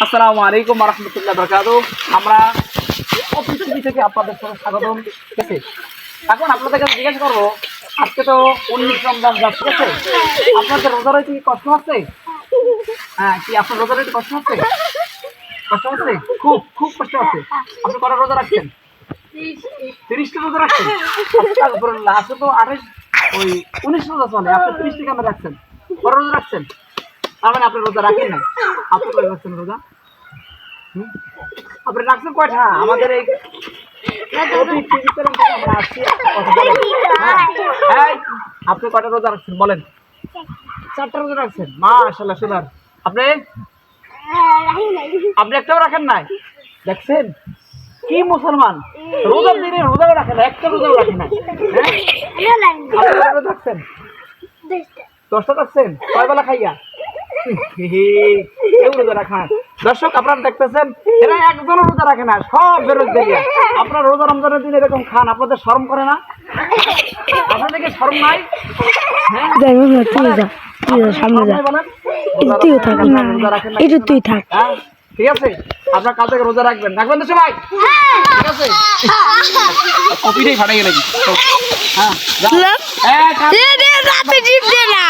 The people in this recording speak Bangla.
আসসালামু আলাইকুম ওয়া রাহমাতুল্লাহি ওয়া বারাকাতুহু। আমরা অফিস থেকে আপনাদের সাথে স্বাগতম। ঠিক আছে, এখন আপনাদের কাছে জিজ্ঞাসা করবো, আজকে তো 19 রমজান যাচ্ছে, ঠিক আছে, আপনাদের রোজা রইতে কি কষ্ট হচ্ছে? হ্যাঁ, কি আপনার রোজা রইতে কষ্ট হচ্ছে? কষ্ট হচ্ছে, খুব খুব কষ্ট হচ্ছে। আপনি কটা রোজা রাখছেন? 30টা রোজা রাখছেন? আস্তাগফিরুল্লাহ, আজকে তো 19 রোজা চলে, আপনি 30টা কেন রাখছেন? কটা রোজা রাখছেন? তার মানে আপনি রোজা রাখেন না। আপনি কয় রাখছেন রোজা? আপনি রাখছেন কয়টা? আমাদের এই আমরা আসছি, কথা বলেন। হ্যাঁ, আপনি কয়টা রোজা রাখছেন বলেন? 4টা রোজা রাখছেন, মাশাআল্লাহ, সুন্দর। আপনি আপনি একটাও রাখেন নাই? দেখছেন কি মুসলমান, রোজার দিনে রোজাও রাখে না, একটা রোজাও রাখে না। হ্যাঁ, আপনি কয়টা রোজা রাখছেন? 10টা রাখছেন? কয় বেলা খাইয়া? কেউ রোজা রাখে না। দর্শক, আপনারা দেখতেছেন, এরা একজনও রোজা রাখে না, সব বেরোজগারিয়া। আপনারা রোজা রমজানের দিন এরকম খান, আপনাদের শরম করে না? আপনাদের কি শরম নাই? হ্যাঁ, সামনে যা, বলেন, তুই থাক না, রোজা রাখেন না? এটা তুই থাক। হ্যাঁ, ঠিক আছে, আপনার কাল থেকে রোজা রাখবেন, রাখবেন তো সবাই? ঠিক আছে, কপিটাই ফাটাই গেলে কি? হ্যাঁ, রাতে জিপ দে না।